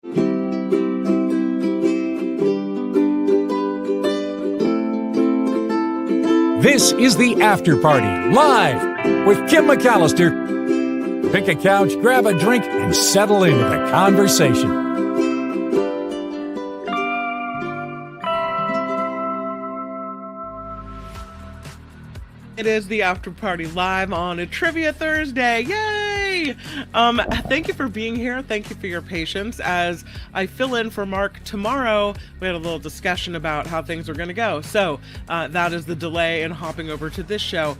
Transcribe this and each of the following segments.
This is the After Party, live with Kim McAllister. Pick a couch, grab a drink, and settle into the conversation. It is the After Party live on a Trivia Thursday. Yay! Thank you for being here. Thank you for your patience as I fill in for Mark tomorrow. We had a little discussion about how things are going to go. So that is the delay in hopping over to this show.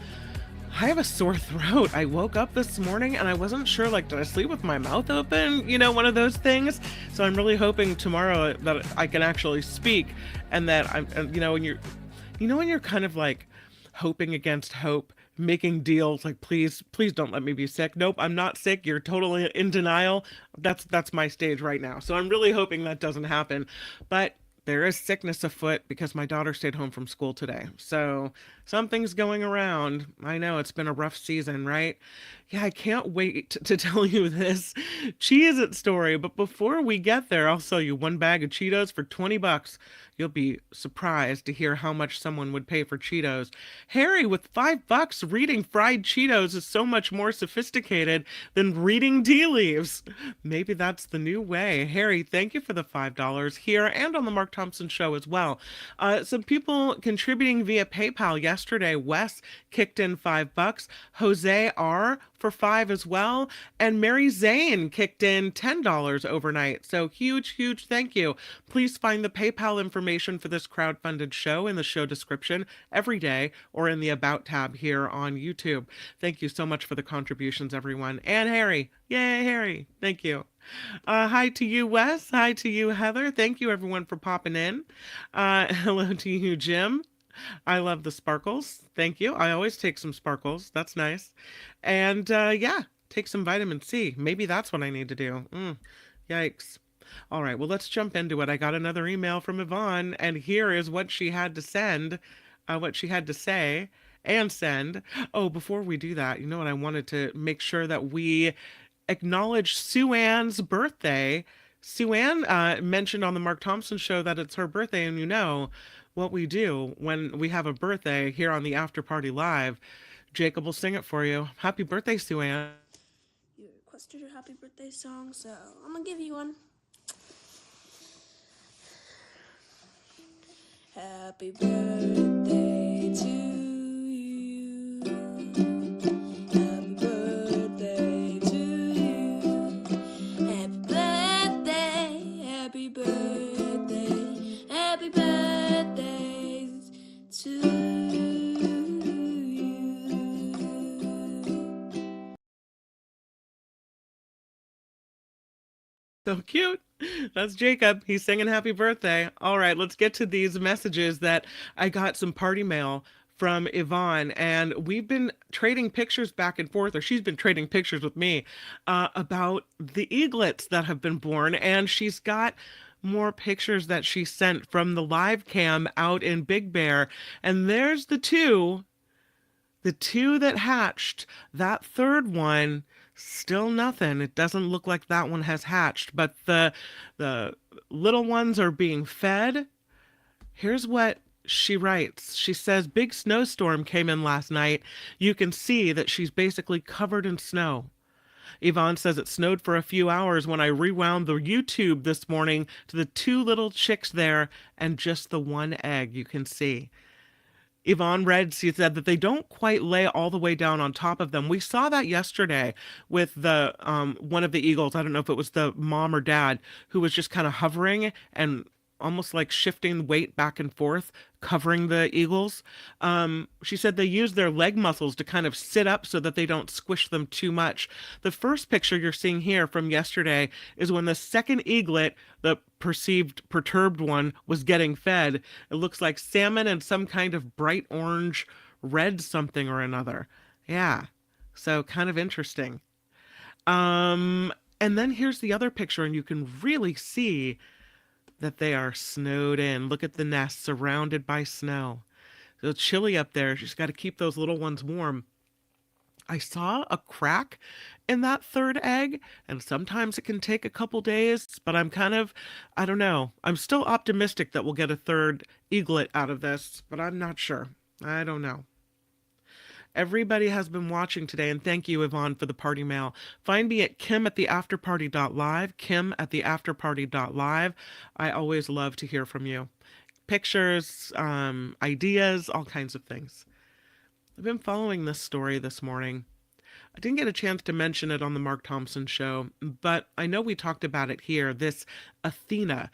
I have a sore throat. I woke up this morning and I wasn't sure, did I sleep with my mouth open? You know, one of those things. So I'm really hoping tomorrow that I can actually speak and that I'm, when you're kind of hoping against hope, making deals please don't let me be sick. Nope, I'm not sick. You're totally in denial. That's my stage right now. So I'm really hoping that doesn't happen. But there is sickness afoot because my daughter stayed home from school today. So something's going around. I know it's been a rough season, right? Yeah, I can't wait to tell you this Cheez-It story. But before we get there, I'll sell you one bag of Cheetos for $20. You'll be surprised to hear how much someone would pay for Cheetos. Harry, with $5, reading fried Cheetos is so much more sophisticated than reading tea leaves. Maybe that's the new way. Harry, thank you for the $5 here and on the Mark Thompson Show as well. Some people contributing via PayPal yesterday. Wes kicked in $5. Jose R for $5 as well. And Mary Zane kicked in $10 overnight. So huge thank you. Please find the PayPal information for this crowdfunded show in the show description every day or in the About tab here on YouTube. Thank you so much for the contributions, everyone. And Harry. Yay, Harry. Thank you. Hi to you, Wes. Hi to you, Heather. Thank you, everyone, for popping in. Hello to you, Jim. I love the sparkles. Thank you. I always take some sparkles. That's nice. And yeah, take some vitamin C. Maybe that's what I need to do. Yikes. All right, well, let's jump into it. I got another email from Yvonne, and here is what she had to say and send. Oh, before we do that, you know what? I wanted to make sure that we acknowledge Sue Ann's birthday. Sue Ann mentioned on the Mark Thompson Show that it's her birthday, and you know what we do when we have a birthday here on the After Party Live. Jacob will sing it for you. Happy birthday, Sue Ann. You requested your happy birthday song, so I'm gonna give you one. Happy birthday to you. Happy birthday to you. Happy birthday, happy birthday, happy birthdays to you. So cute. That's Jacob. He's singing happy birthday. All right, let's get to these messages that I got some party mail from Yvonne, and we've been trading pictures back and forth, or she's been trading pictures with me about the eaglets that have been born, and she's got more pictures that she sent from the live cam out in Big Bear, and there's the two that hatched. That third one, still nothing. It doesn't look like that one has hatched, but the little ones are being fed. Here's what she writes. She says, big snowstorm came in last night. You can see that she's basically covered in snow. Yvonne says it snowed for a few hours when I rewound the YouTube this morning to the two little chicks there and just the one egg you can see. Yvonne read, she said that they don't quite lay all the way down on top of them. We saw that yesterday with the one of the eagles. I don't know if it was the mom or dad who was just kind of hovering and almost like shifting weight back and forth, covering the eagles. She said they use their leg muscles to kind of sit up so that they don't squish them too much. The first picture you're seeing here from yesterday is when the second eaglet, the perceived perturbed one, was getting fed. It looks like salmon and some kind of bright orange red something or another. Yeah, so kind of interesting. And then here's the other picture, and you can really see that they are snowed in. Look at the nest surrounded by snow. So it's chilly up there. She's got to keep those little ones warm. I saw a crack in that third egg, and sometimes it can take a couple days, but I don't know. I'm still optimistic that we'll get a third eaglet out of this, but I'm not sure. I don't know. Everybody has been watching today, and thank you, Yvonne, for the party mail. Find me at kim@theafterparty.live, kim@theafterparty.live. I always love to hear from you. Pictures, ideas, all kinds of things. I've been following this story this morning. I didn't get a chance to mention it on the Mark Thompson show, but I know we talked about it here. This Athena,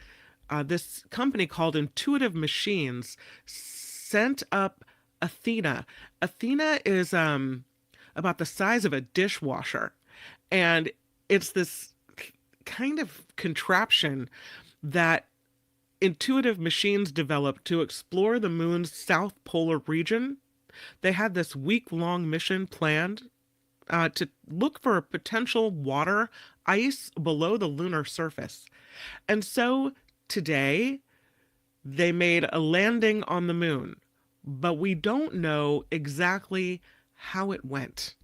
this company called Intuitive Machines, sent up Athena. Athena is about the size of a dishwasher, and it's this kind of contraption that Intuitive Machines developed to explore the moon's south polar region. They had this week-long mission planned to look for a potential water ice below the lunar surface. And so today, they made a landing on the moon, but we don't know exactly how it went.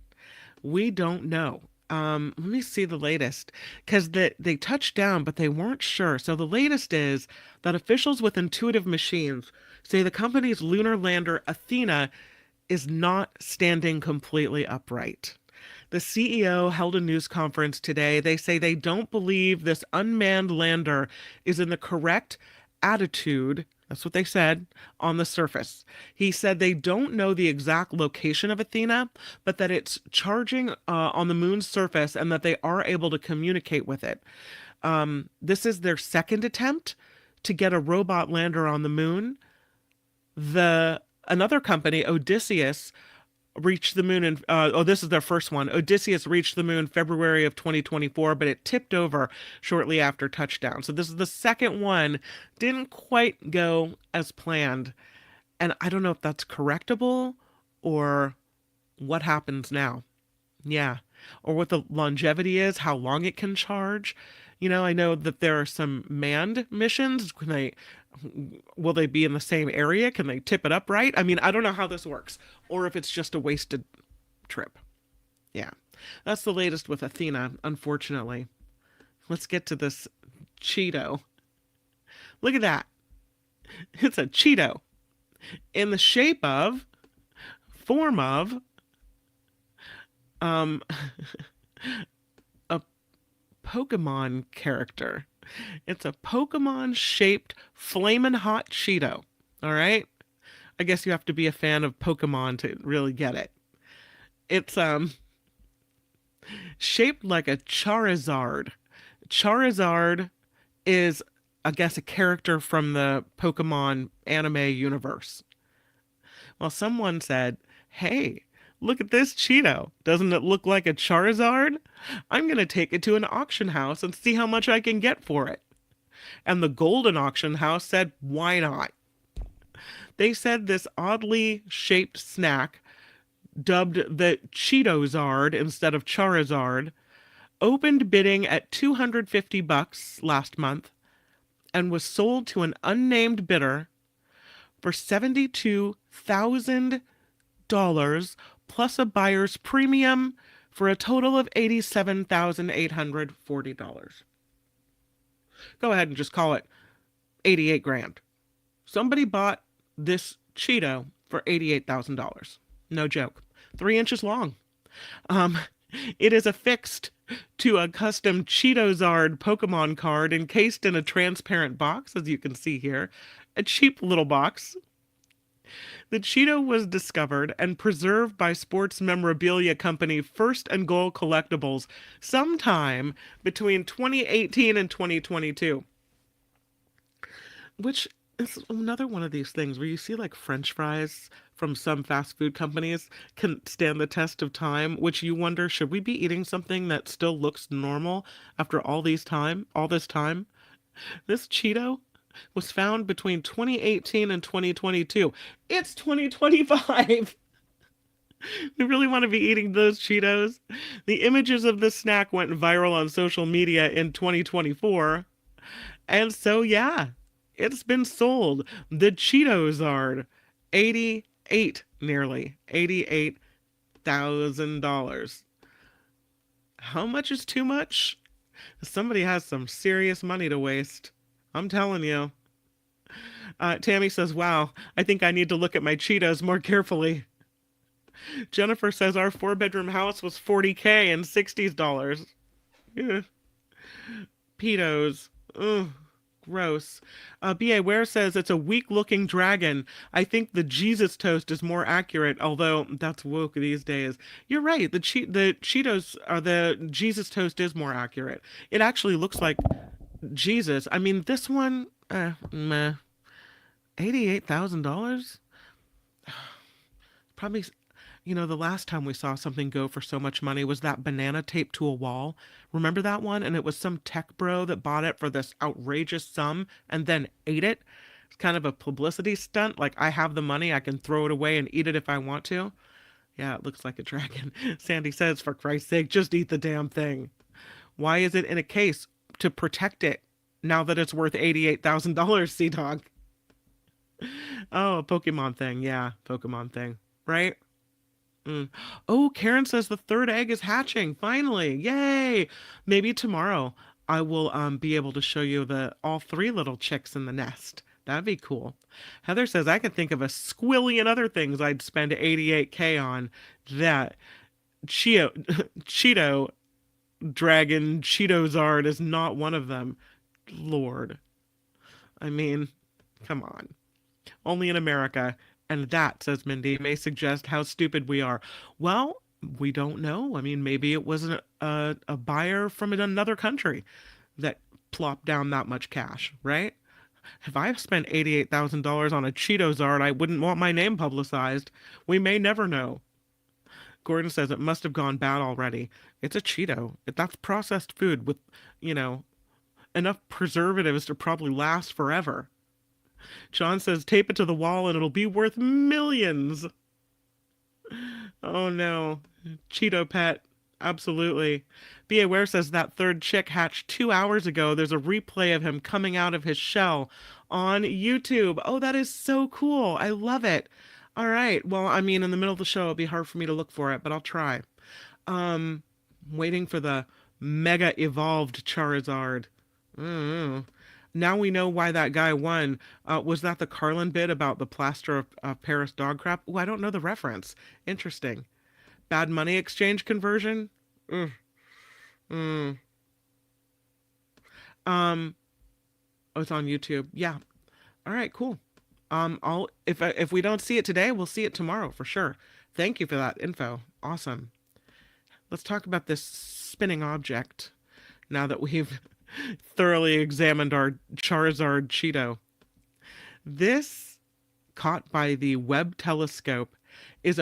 We don't know. Let me see the latest, because they touched down, but they weren't sure. So the latest is that officials with Intuitive Machines say the company's lunar lander Athena is not standing completely upright. The CEO held a news conference today. They say they don't believe this unmanned lander is in the correct attitude, that's what they said, on the surface. He said they don't know the exact location of Athena, but that it's charging on the moon's surface and that they are able to communicate with it. This is their second attempt to get a robot lander on the moon. Another company, Odysseus, reached the moon this is their first one. Odysseus reached the moon February of 2024, but it tipped over shortly after touchdown. So this is the second one. Didn't quite go as planned. And I don't know if that's correctable or what happens now. Yeah. Or what the longevity is, how long it can charge. I know that there are some manned missions. Will they be in the same area? Can they tip it up right? I mean, I don't know how this works, or if it's just a wasted trip. Yeah, that's the latest with Athena, unfortunately. Let's get to this Cheeto. Look at that. It's a Cheeto in the form of, a Pokemon character. It's a Pokemon-shaped flamin' hot Cheeto. All right? I guess you have to be a fan of Pokemon to really get it. It's shaped like a Charizard. Charizard is, I guess, a character from the Pokemon anime universe. Well, someone said, hey, look at this Cheeto. Doesn't it look like a Charizard? I'm going to take it to an auction house and see how much I can get for it. And the Golden Auction House said, why not? They said this oddly shaped snack, dubbed the Cheetozard instead of Charizard, opened bidding at $250 last month and was sold to an unnamed bidder for $72,000 plus a buyer's premium for a total of $87,840. Go ahead and just call it 88 grand. Somebody bought this Cheeto for $88,000. No joke. 3 inches long. It is affixed to a custom Cheetozard Pokemon card encased in a transparent box, as you can see here. A cheap little box. The Cheeto was discovered and preserved by sports memorabilia company First and Goal Collectibles sometime between 2018 and 2022. Which is another one of these things where you see like French fries from some fast food companies can stand the test of time, which you wonder, should we be eating something that still looks normal after all this time? This Cheeto was found between 2018 and 2022. It's 2025. We really want to be eating those Cheetos. The images of this snack went viral on social media in 2024. And so, yeah, it's been sold. The Cheetozard, nearly $88,000. $88,000. How much is too much? Somebody has some serious money to waste. I'm telling you. Tammy says, wow, I think I need to look at my Cheetos more carefully. Jennifer says our 4-bedroom house was $40K and $60s dollars. Yeah. Pedos. Ugh. Gross. B.A. Ware says it's a weak-looking dragon. I think the Jesus toast is more accurate, although that's woke these days. You're right. The Cheetos, the Jesus toast is more accurate. It actually looks like Jesus. I mean, this one, meh. $88,000? Probably, the last time we saw something go for so much money was that banana taped to a wall. Remember that one? And it was some tech bro that bought it for this outrageous sum and then ate it. It's kind of a publicity stunt. Like, I have the money, I can throw it away and eat it if I want to. Yeah, it looks like a dragon. Sandy says, for Christ's sake, just eat the damn thing. Why is it in a case? To protect it, now that it's worth $88,000, Sea Dog. Oh, a Pokemon thing. Yeah, Pokemon thing. Right? Oh, Karen says the third egg is hatching. Finally. Yay. Maybe tomorrow I will be able to show you all 3 little chicks in the nest. That'd be cool. Heather says I can think of a squillion other things I'd spend 88K on. That Cheeto Dragon Cheetozard is not one of them. Lord. I mean, come on. Only in America. And that, says Mindy, may suggest how stupid we are. Well, we don't know. I mean, maybe it was a buyer from another country that plopped down that much cash, right? If I spent $88,000 on a Cheetozard, I wouldn't want my name publicized. We may never know. Gordon says it must have gone bad already. It's a Cheeto. That's processed food with, enough preservatives to probably last forever. John says tape it to the wall and it'll be worth millions. Oh no. Cheeto pet. Absolutely. Be Aware says that third chick hatched 2 hours ago. There's a replay of him coming out of his shell on YouTube. Oh, that is so cool. I love it. All right. Well, I mean, in the middle of the show, it'll be hard for me to look for it, but I'll try. Waiting for the mega evolved Charizard. Now we know why that guy won. Was that the Carlin bit about the plaster of Paris dog crap? Oh, I don't know the reference. Interesting. Bad money exchange conversion? Oh, it's on YouTube. Yeah. All right, cool. If we don't see it today, we'll see it tomorrow for sure. Thank you for that info. Awesome. Let's talk about this spinning object now that we've thoroughly examined our Charizard Cheeto. This, caught by the Webb telescope, is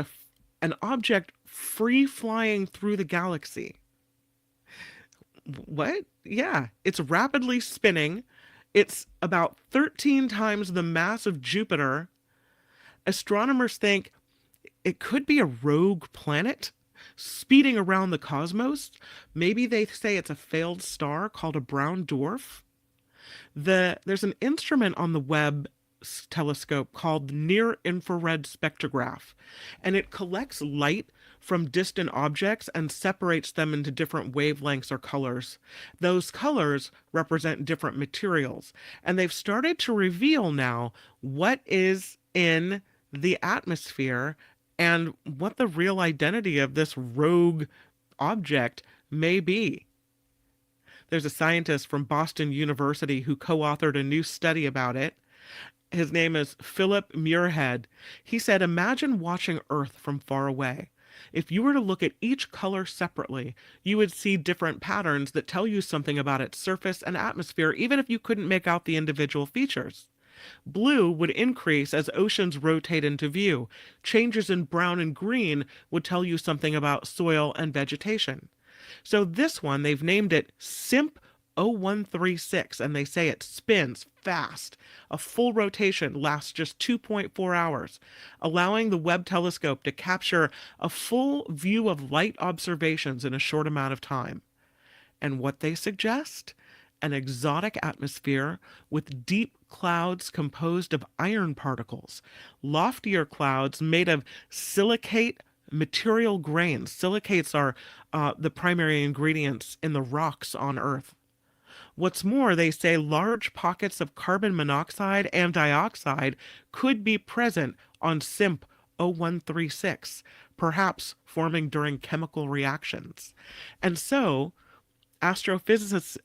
an object free flying through the galaxy. What? Yeah, it's rapidly spinning. It's about 13 times the mass of Jupiter. Astronomers think it could be a rogue planet speeding around the cosmos. Maybe they say it's a failed star called a brown dwarf. There's an instrument on the Webb telescope called the Near Infrared Spectrograph, and it collects light from distant objects and separates them into different wavelengths or colors. Those colors represent different materials, and they've started to reveal now what is in the atmosphere and what the real identity of this rogue object may be. There's a scientist from Boston University who co-authored a new study about it. His name is Philip Muirhead. He said, imagine watching Earth from far away. If you were to look at each color separately, you would see different patterns that tell you something about its surface and atmosphere, even if you couldn't make out the individual features. Blue would increase as oceans rotate into view. Changes in brown and green would tell you something about soil and vegetation. So this one, they've named it SIMP 0136, and they say it spins fast. A full rotation lasts just 2.4 hours, allowing the Webb telescope to capture a full view of light observations in a short amount of time. And what they suggest? An exotic atmosphere with deep clouds composed of iron particles, loftier clouds made of silicate material grains. Silicates are the primary ingredients in the rocks on Earth. What's more, they say large pockets of carbon monoxide and dioxide could be present on SIMP 0136, perhaps forming during chemical reactions. And so, astrophysicists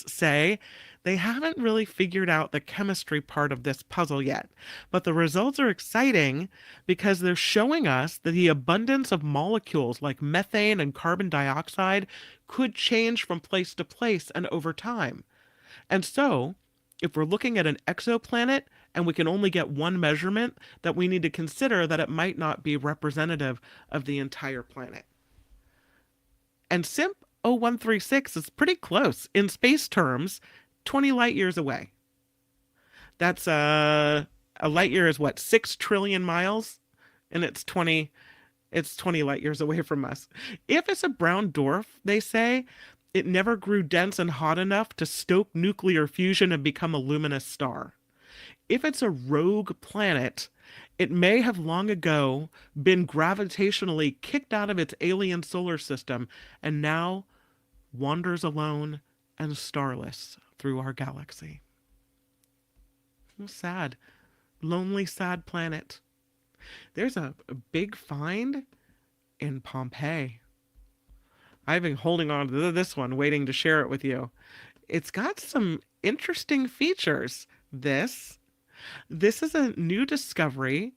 say they haven't really figured out the chemistry part of this puzzle yet, but the results are exciting because they're showing us that the abundance of molecules like methane and carbon dioxide could change from place to place and over time. And so, if we're looking at an exoplanet and we can only get one measurement, that we need to consider that it might not be representative of the entire planet. And SIMP 0136 is pretty close in space terms, 20 light years away. That's a light year is what, 6 trillion miles? And it's 20 light years away from us. If it's a brown dwarf, they say, it never grew dense and hot enough to stoke nuclear fusion and become a luminous star. If it's a rogue planet, it may have long ago been gravitationally kicked out of its alien solar system and now wanders alone and starless through our galaxy. Sad. Lonely, sad planet. There's a big find in Pompeii. I've been holding on to this one, waiting to share it with you. It's got some interesting features. This is a new discovery.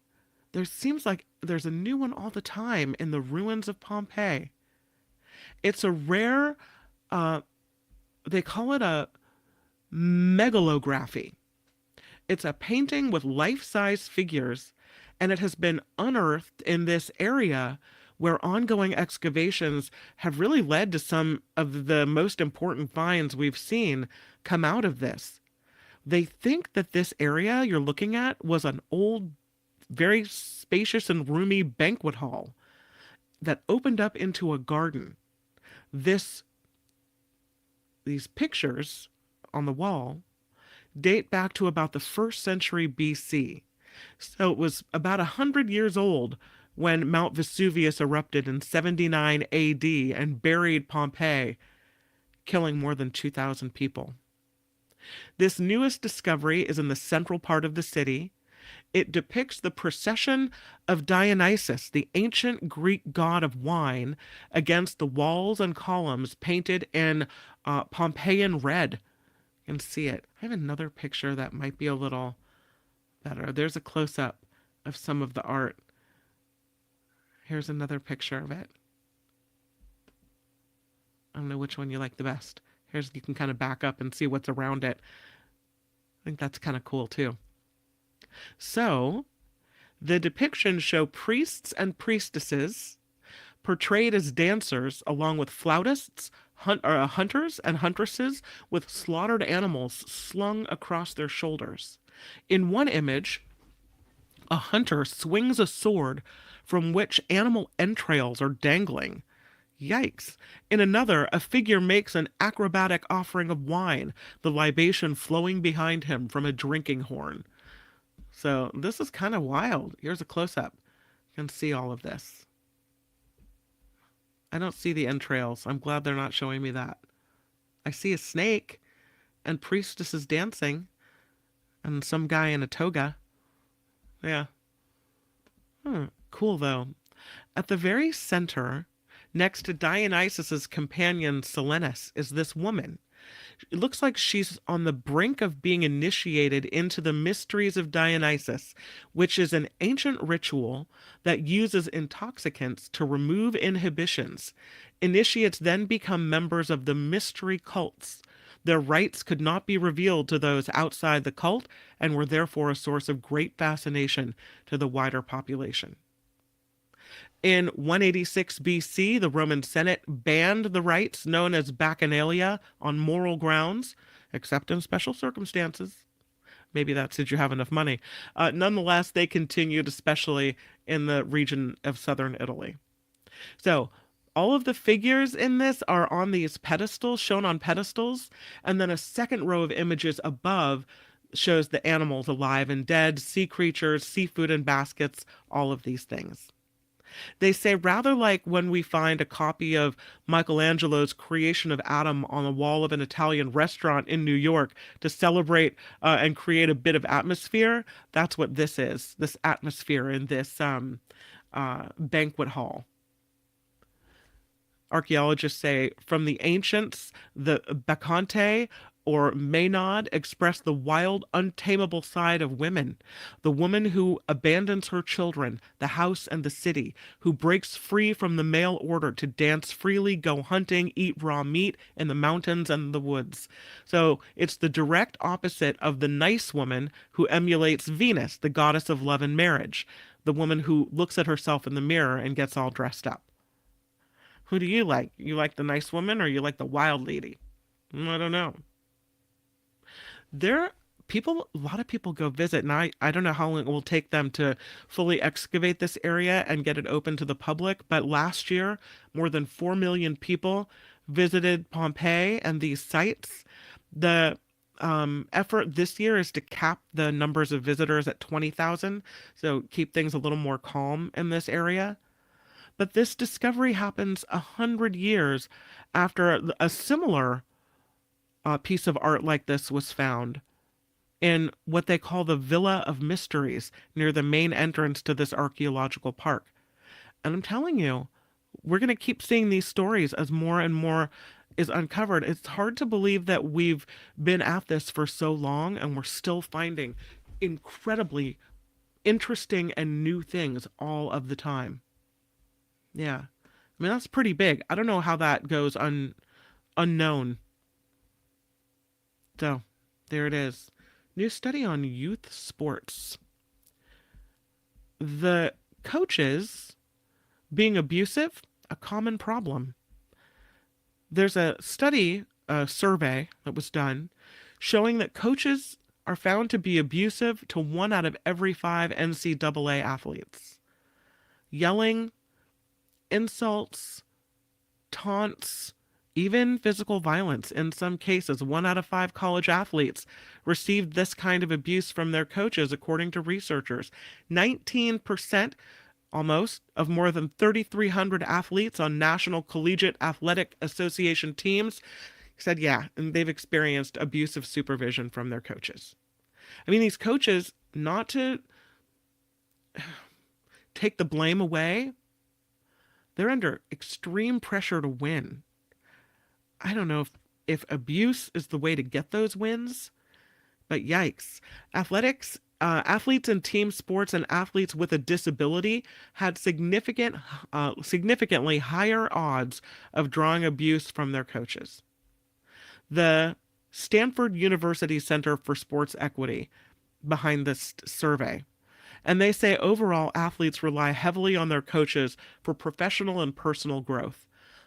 There seems like there's a new one all the time in the ruins of Pompeii. It's a rare, they call it a megalography. It's a painting with life-size figures, and it has been unearthed in this area where ongoing excavations have really led to some of the most important finds we've seen come out of this. They think that this area you're looking at was an old, very spacious and roomy banquet hall that opened up into a garden. These pictures on the wall date back to about the 1st century BC. So it was about 100 years old when Mount Vesuvius erupted in 79 AD and buried Pompeii, killing more than 2,000 people. This newest discovery is in the central part of the city. It depicts the procession of Dionysus, the ancient Greek god of wine, against the walls and columns painted in Pompeian red. You can see it. I have another picture that might be a little better. There's a close-up of some of the art. Here's another picture of it. I don't know which one you like the best. You can kind of back up and see what's around it. I think that's kind of cool too. So, the depictions show priests and priestesses portrayed as dancers along with flautists, hunters and huntresses with slaughtered animals slung across their shoulders. In one image, a hunter swings a sword from which animal entrails are dangling. Yikes. In another, a figure makes an acrobatic offering of wine, the libation flowing behind him from a drinking horn. So this is kind of wild. Here's a close-up. You can see all of this. I don't see the entrails. I'm glad they're not showing me that. I see a snake and priestesses dancing and some guy in a toga. Yeah. Cool, though. At the very center, next to Dionysus's companion Silenus, is this woman. It looks like she's on the brink of being initiated into the mysteries of Dionysus, which is an ancient ritual that uses intoxicants to remove inhibitions. Initiates then become members of the mystery cults. Their rites could not be revealed to those outside the cult and were therefore a source of great fascination to the wider population. In 186 BC, the Roman Senate banned the rites known as bacchanalia on moral grounds, except in special circumstances. Maybe that's did you have enough money. Nonetheless, they continued, especially in the region of southern Italy. So, all of the figures in this are on these pedestals, shown on pedestals, and then a second row of images above shows the animals alive and dead, sea creatures, seafood in baskets, all of these things. They say rather like when we find a copy of Michelangelo's Creation of Adam on the wall of an Italian restaurant in New York to celebrate and create a bit of atmosphere, that's what this is, this atmosphere in this banquet hall. Archaeologists say from the ancients, the Bacchante or Maenad expressed the wild, untamable side of women. The woman who abandons her children, the house, and the city, who breaks free from the male order to dance freely, go hunting, eat raw meat in the mountains and the woods. So it's the direct opposite of the nice woman who emulates Venus, the goddess of love and marriage, the woman who looks at herself in the mirror and gets all dressed up. Who do you like? You like the nice woman or you like the wild lady? I don't know. A lot of people go visit, and I don't know how long it will take them to fully excavate this area and get it open to the public, but last year, more than 4 million people visited Pompeii and these sites. The effort this year is to cap the numbers of visitors at 20,000, so keep things a little more calm in this area. But this discovery happens 100 years after a similar piece of art like this was found in what they call the Villa of Mysteries near the main entrance to this archaeological park. And I'm telling you, we're going to keep seeing these stories as more and more is uncovered. It's hard to believe that we've been at this for so long and we're still finding incredibly interesting and new things all of the time. Yeah. I mean, that's pretty big. I don't know how that goes unknown. So, there it is. New study on youth sports. The coaches being abusive, a common problem. There's a study, a survey that was done, showing that coaches are found to be abusive to 1 out of every 5 NCAA athletes. Yelling, insults, taunts, even physical violence. In some cases, 1 out of 5 college athletes received this kind of abuse from their coaches, according to researchers. 19%, almost, of more than 3,300 athletes on National Collegiate Athletic Association teams said, yeah, and they've experienced abusive supervision from their coaches. I mean, these coaches, not to take the blame away, they're under extreme pressure to win. I don't know if abuse is the way to get those wins, but yikes. Athletes in team sports and athletes with a disability had significantly higher odds of drawing abuse from their coaches. The Stanford University Center for Sports Equity behind this survey. And they say overall athletes rely heavily on their coaches for professional and personal growth.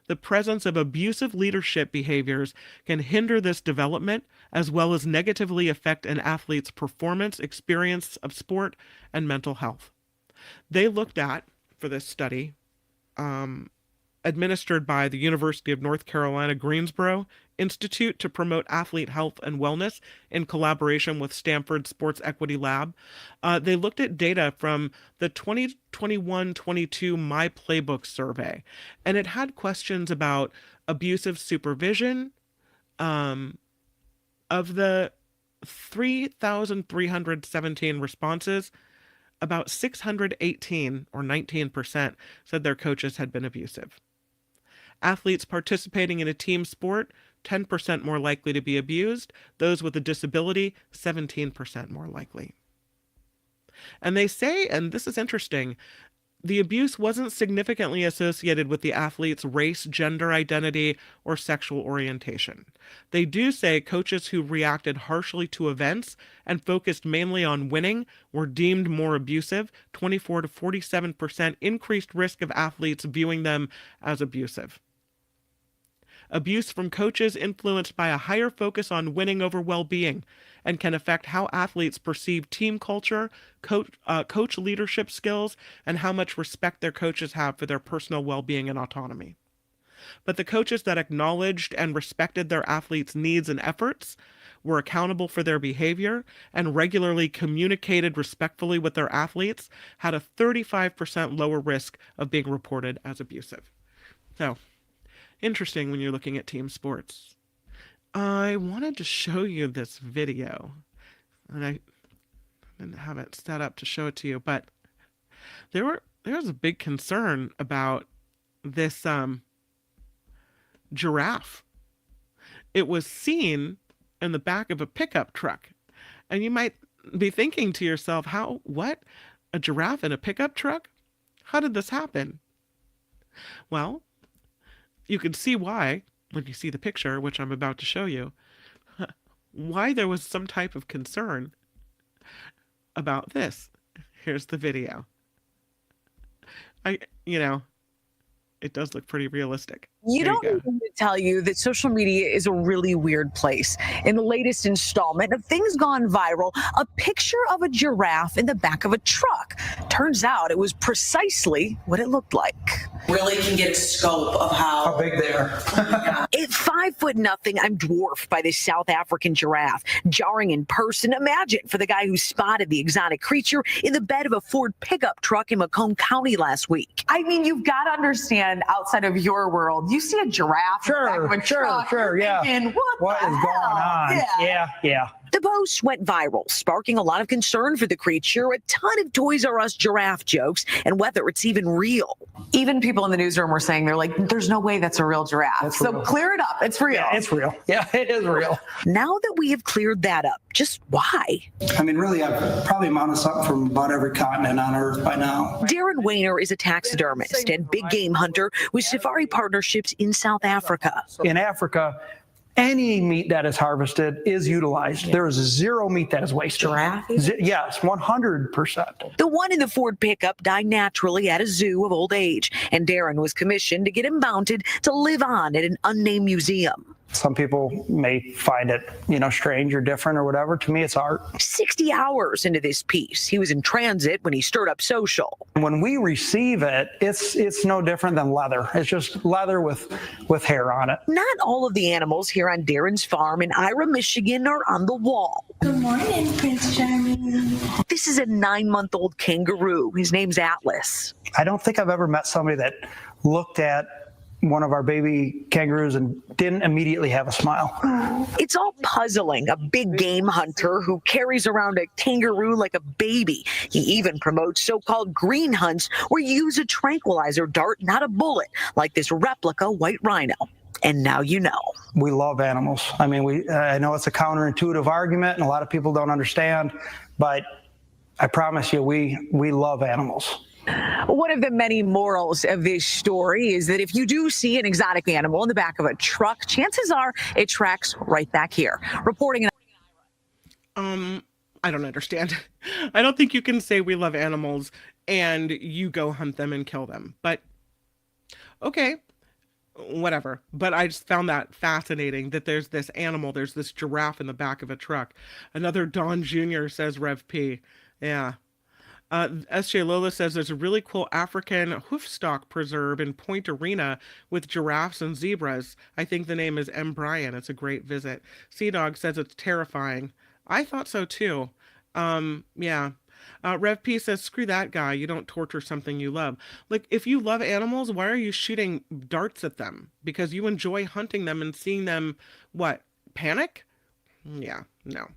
The presence of abusive leadership behaviors can hinder this development, as well as negatively affect an athlete's performance, experience of sport, and mental health. They looked at, for this study, administered by the University of North Carolina Greensboro Institute to promote athlete health and wellness in collaboration with Stanford Sports Equity Lab. They looked at data from the 2021-22 My Playbook survey, and it had questions about abusive supervision. Of the 3,317 responses, about 618, or 19%, said their coaches had been abusive. Athletes participating in a team sport, 10% more likely to be abused. Those with a disability, 17% more likely. And they say, and this is interesting, the abuse wasn't significantly associated with the athlete's race, gender identity, or sexual orientation. They do say coaches who reacted harshly to events and focused mainly on winning were deemed more abusive, 24 to 47% increased risk of athletes viewing them as abusive. Abuse from coaches influenced by a higher focus on winning over well-being and can affect how athletes perceive team culture, coach leadership skills, and how much respect their coaches have for their personal well-being and autonomy. But the coaches that acknowledged and respected their athletes' needs and efforts were accountable for their behavior, and regularly communicated respectfully with their athletes had a 35% lower risk of being reported as abusive. So, interesting when you're looking at team sports. I wanted to show you this video, and I didn't have it set up to show it to you, but there was a big concern about this giraffe. It was seen in the back of a pickup truck. And you might be thinking to yourself, what? A giraffe in a pickup truck? How did this happen? Well, you can see why when you see the picture, which I'm about to show you, why there was some type of concern about this. Here's the video. It does look pretty realistic. You don't need me to tell you that social media is a really weird place. In the latest installment of Things Gone Viral, a picture of a giraffe in the back of a truck. Turns out it was precisely what it looked like. Really can get a scope of how big they are. At 5'0", I'm dwarfed by this South African giraffe. Jarring in person. Imagine for the guy who spotted the exotic creature in the bed of a Ford pickup truck in Macomb County last week. I mean, you've got to understand, outside of your world, you see a giraffe in the back of a truck, yeah. thinking, What is going on? Yeah. The post went viral, sparking a lot of concern for the creature, a ton of Toys R Us giraffe jokes, and whether it's even real. Even people in the newsroom were saying, they're like, there's no way that's a real giraffe. That's so real. Clear it up. It's real. Yeah, it's real. Yeah, it is real. Now that we have cleared that up, just why? I mean, really, I've probably mounted something from about every continent on Earth by now. Darren Weiner is a taxidermist and big game hunter with Safari Partnerships in South Africa. In Africa, any meat that is harvested is utilized. There is zero meat that is wasted. Giraffe? Yes, 100%. The one in the Ford pickup died naturally at a zoo of old age, and Darren was commissioned to get him mounted to live on at an unnamed museum. Some people may find it, strange or different or whatever. To me, it's art. 60 hours into this piece, he was in transit when he stirred up social. When we receive it, it's no different than leather. It's just leather with hair on it. Not all of the animals here on Darren's farm in Ira, Michigan are on the wall. Good morning, Prince Charming. This is a 9-month-old kangaroo. His name's Atlas. I don't think I've ever met somebody that looked at one of our baby kangaroos and didn't immediately have a smile. It's all puzzling. A big game hunter who carries around a kangaroo like a baby. He even promotes so-called green hunts where you use a tranquilizer dart, not a bullet, like this replica white rhino. And now you know. We love animals. I mean, I know it's a counterintuitive argument and a lot of people don't understand, but I promise you, we love animals. One of the many morals of this story is that if you do see an exotic animal in the back of a truck, chances are it tracks right back here. Reporting. I don't understand. I don't think you can say we love animals and you go hunt them and kill them. But okay, whatever. But I just found that fascinating that there's this animal, there's this giraffe in the back of a truck. Another Don Jr. says Rev P. Yeah. SJ Lola says there's a really cool African hoofstock preserve in Point Arena with giraffes and zebras. I think the name is M. Bryan. It's a great visit. Sea Dog says it's terrifying. I thought so too. Yeah. Rev P says, screw that guy. You don't torture something you love. Like, if you love animals, why are you shooting darts at them? Because you enjoy hunting them and seeing them, what, panic? Yeah, no.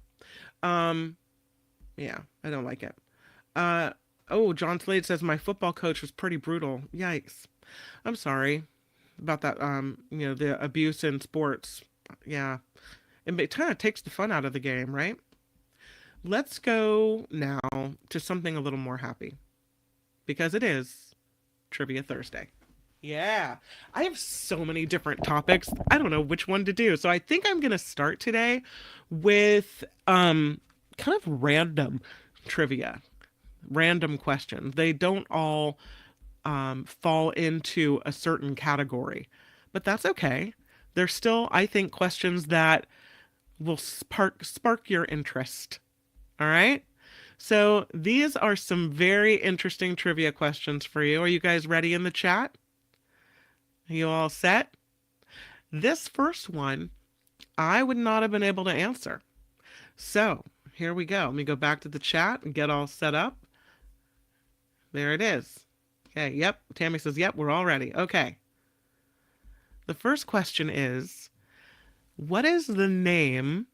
Yeah, I don't like it. John Slade says my football coach was pretty brutal. Yikes. I'm sorry about that. The abuse in sports. Yeah. It kind of takes the fun out of the game, right? Let's go now to something a little more happy, because it is Trivia Thursday. Yeah. I have so many different topics. I don't know which one to do. So I think I'm going to start today with, kind of random trivia. Random questions. They don't all fall into a certain category, but that's okay. They're still, I think, questions that will spark your interest. All right? So these are some very interesting trivia questions for you. Are you guys ready in the chat? Are you all set? This first one, I would not have been able to answer. So here we go. Let me go back to the chat and get all set up. There it is. Okay, yep. Tammy says, yep, we're all ready. Okay. The first question is, what is the name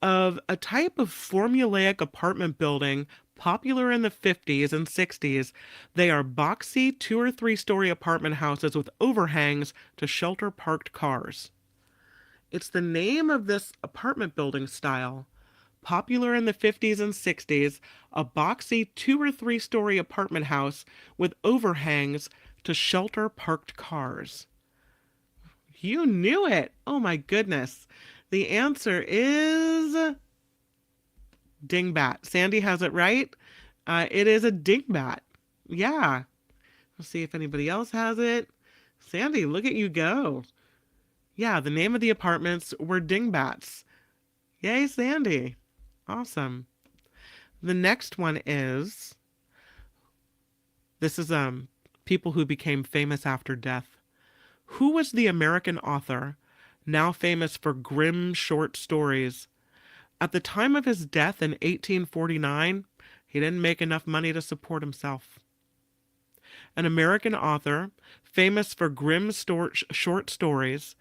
of a type of formulaic apartment building popular in the 50s and 60s? They are boxy 2 or 3 story apartment houses with overhangs to shelter parked cars. It's the name of this apartment building style, popular in the 50s and 60s, a boxy 2 or 3 story apartment house with overhangs to shelter parked cars. You knew it. Oh my goodness. The answer is dingbat. Sandy has it right. It is a dingbat. Yeah. Let's see if anybody else has it. Sandy, look at you go. Yeah, the name of the apartments were dingbats. Yay, Sandy. Awesome. The next one is, this is people who became famous after death. Who was the American author, now famous for grim short stories? At the time of his death in 1849, he didn't make enough money to support himself. An American author, famous for grim short stories,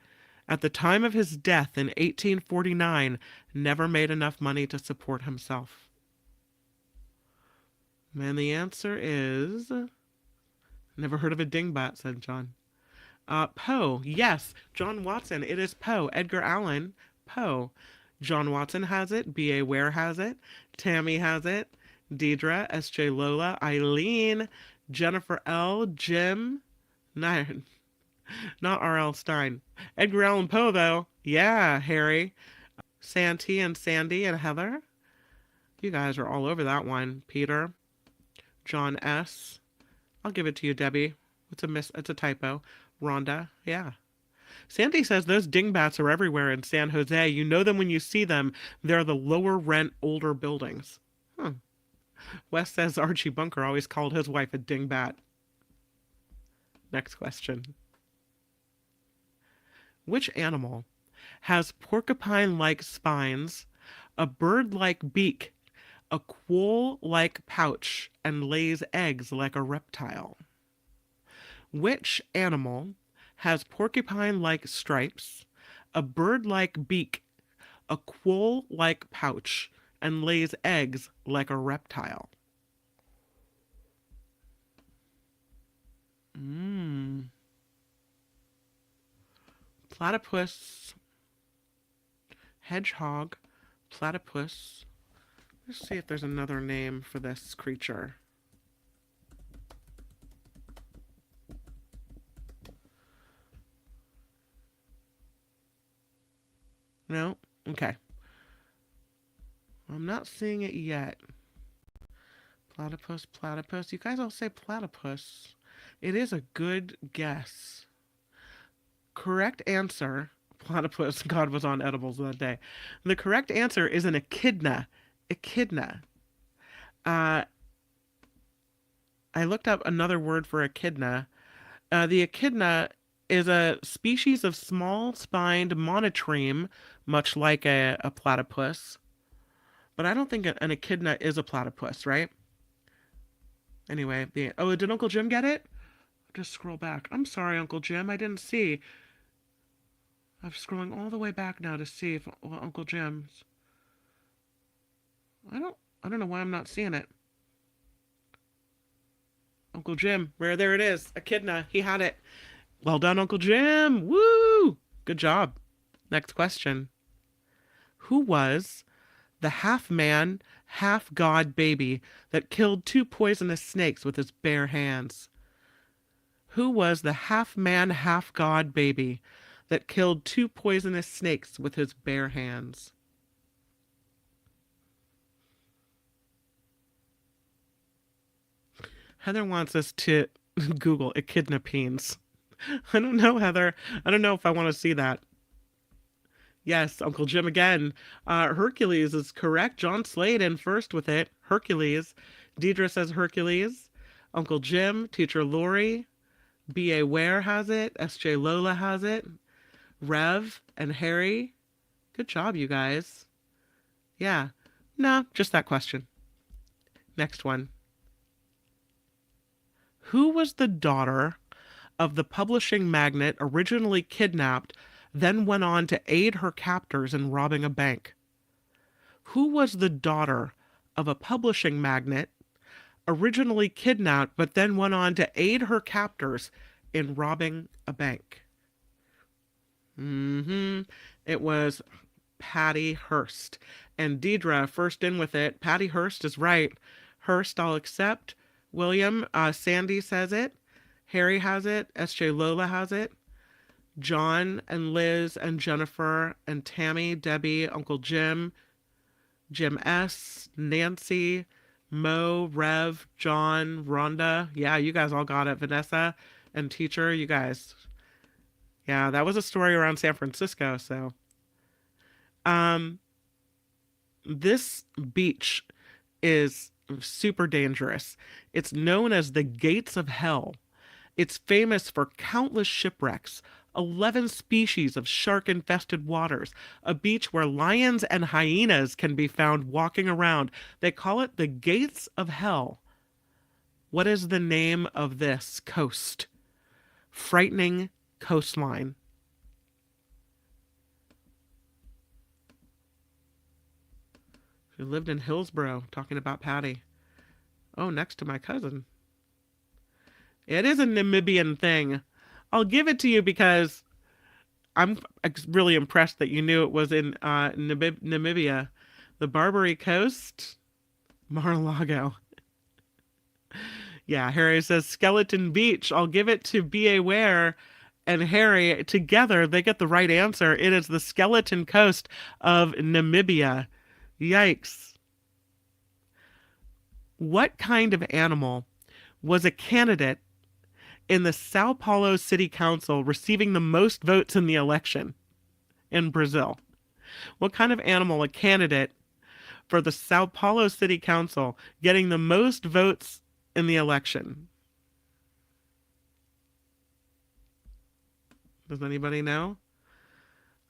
at the time of his death in 1849, never made enough money to support himself. And the answer is, never heard of a dingbat, said John. Poe, yes, John Watson. It is Poe. Edgar Allan Poe. John Watson has it. B.A. Ware has it. Tammy has it. Deidre, S.J. Lola, Eileen, Jennifer L., Jim, no, not R.L. Stein. Edgar Allan Poe, though. Yeah, Harry. Santee and Sandy and Heather. You guys are all over that one. Peter. John S. I'll give it to you, Debbie. It's a typo. Rhonda. Yeah. Sandy says those dingbats are everywhere in San Jose. You know them when you see them. They're the lower rent, older buildings. Wes says Archie Bunker always called his wife a dingbat. Next question. Which animal has porcupine-like spines, a bird-like beak, a quoll-like pouch, and lays eggs like a reptile? Which animal has porcupine-like stripes, a bird-like beak, a quoll-like pouch, and lays eggs like a reptile? Platypus, hedgehog, platypus. Let's see if there's another name for this creature. No? Okay. I'm not seeing it yet. Platypus, platypus. You guys all say platypus. It is a good guess. Correct answer. Platypus. God was on edibles that day. The correct answer is an echidna. Echidna. I looked up another word for echidna. The echidna is a species of small-spined monotreme, much like a platypus. But I don't think an echidna is a platypus, right? Anyway, did Uncle Jim get it? Just scroll back. I'm sorry, Uncle Jim. I didn't see. I'm scrolling all the way back now to see if Uncle Jim's. I don't know why I'm not seeing it. Uncle Jim, there it is. Echidna. He had it. Well done, Uncle Jim. Woo! Good job. Next question. Who was the half-man, half-god baby that killed 2 poisonous snakes with his bare hands? Who was the half-man, half-god baby that killed 2 poisonous snakes with his bare hands? Heather wants us to Google echidnapines. I don't know, Heather. I don't know if I want to see that. Yes, Uncle Jim again. Hercules is correct. John Slade in first with it. Hercules. Deidre says Hercules. Uncle Jim. Teacher Lori. B.A. Ware has it. S.J. Lola has it. Rev and Harry. Good job, you guys. Yeah. No, just that question. Next one. Who was the daughter of the publishing magnate originally kidnapped, then went on to aid her captors in robbing a bank? Who was the daughter of a publishing magnate originally kidnapped, but then went on to aid her captors in robbing a bank? It was Patty Hearst. And Deidre, first in with it. Patty Hearst is right. Hearst, I'll accept. William, Sandy says it. Harry has it. SJ Lola has it. John and Liz and Jennifer and Tammy, Debbie, Uncle Jim, Jim S., Nancy, Mo, Rev, John, Rhonda. Yeah, you guys all got it. Vanessa and Teacher, you guys. Yeah, that was a story around San Francisco, so. This beach is super dangerous. It's known as the Gates of Hell. It's famous for countless shipwrecks, 11 species of shark-infested waters, a beach where lions and hyenas can be found walking around. They call it the Gates of Hell. What is the name of this coast? Frightening coastline. She lived in Hillsborough, talking about Patty. Oh, next to my cousin. It is a Namibian thing. I'll give it to you because I'm really impressed that you knew it was in Namibia. The Barbary Coast, Mar-a-Lago. Yeah, Harry says Skeleton Beach. I'll give it to B.A. Ware and Harry. Together, they get the right answer. It is the Skeleton Coast of Namibia. Yikes. What kind of animal was a candidate in the Sao Paulo City Council receiving the most votes in the election in Brazil? What kind of animal a candidate for the Sao Paulo City Council getting the most votes in the election? Does anybody know?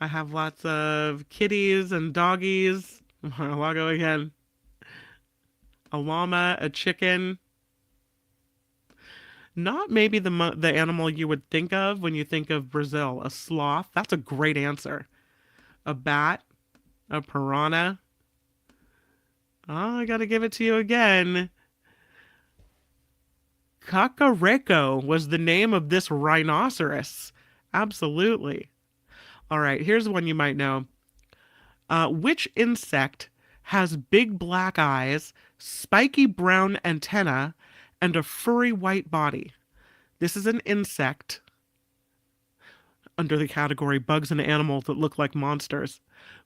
I have lots of kitties and doggies. Mar-a-Lago again. A llama, a chicken. Not maybe the animal you would think of when you think of Brazil. A sloth. That's a great answer. A bat. A piranha. Oh, I gotta give it to you again. Cacareco was the name of this rhinoceros. Absolutely. All right, here's one you might know. Which insect has big black eyes, spiky brown antenna, and a furry white body? This is an insect under the category bugs and animals that look like monsters.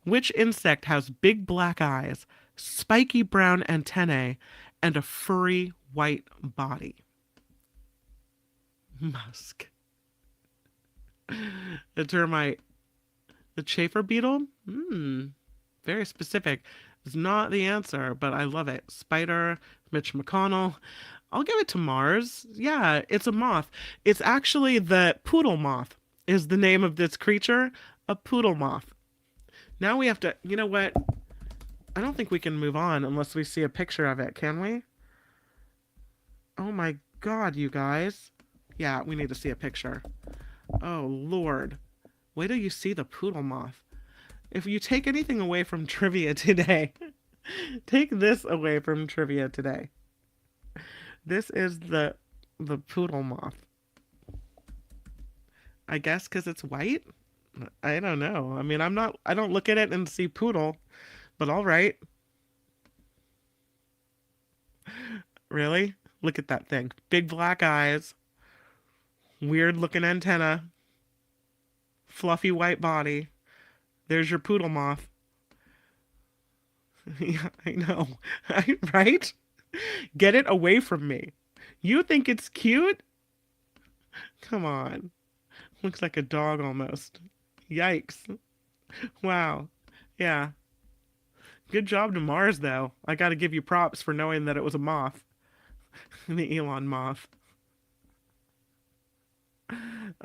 Which insect has big black eyes, spiky brown antennae, and a furry white body? Musk. The termite. The chafer beetle? Very specific. It's not the answer, but I love it. Spider, Mitch McConnell. I'll give it to Mars. Yeah, it's a moth. It's actually the poodle moth is the name of this creature. A poodle moth. Now we have to, you know what? I don't think we can move on unless we see a picture of it, can we? Oh my God, you guys. Yeah, we need to see a picture. Oh, Lord. Wait till you see the poodle moth. If you take anything away from trivia today, take this away from trivia today. This is the poodle moth. I guess because it's white? I don't know. I mean, I don't look at it and see poodle, but all right. Really? Look at that thing. Big black eyes. Weird looking antenna. Fluffy white body. There's your poodle moth. Yeah, I know. Right? Get it away from me. You think it's cute? Come on. Looks like a dog almost. Yikes. Wow. Yeah. Good job to Mars, though. I gotta give you props for knowing that it was a moth. The Elon moth.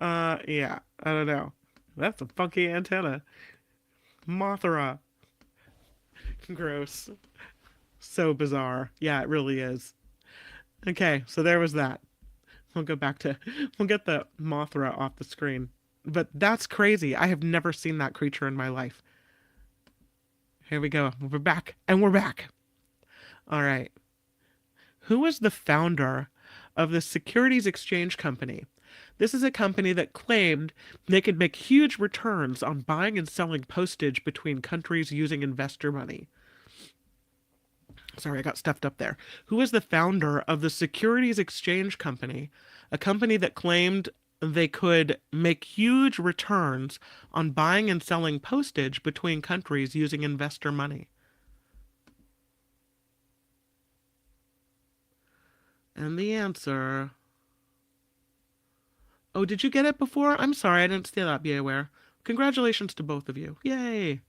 Yeah. I don't know. That's a funky antenna. Mothra. Gross. So bizarre. Yeah, it really is. Okay, so there was that. We'll get the Mothra off the screen. But that's crazy. I have never seen that creature in my life. Here we go. We're back. And we're back. All right. Who was the founder of the Securities Exchange Company? This is a company that claimed they could make huge returns on buying and selling postage between countries using investor money. Sorry, I got stuffed up there. Who is the founder of the Securities Exchange Company, a company that claimed they could make huge returns on buying and selling postage between countries using investor money? And the answer... Oh, did you get it before? I'm sorry, I didn't see that. Be aware. Congratulations to both of you. Yay.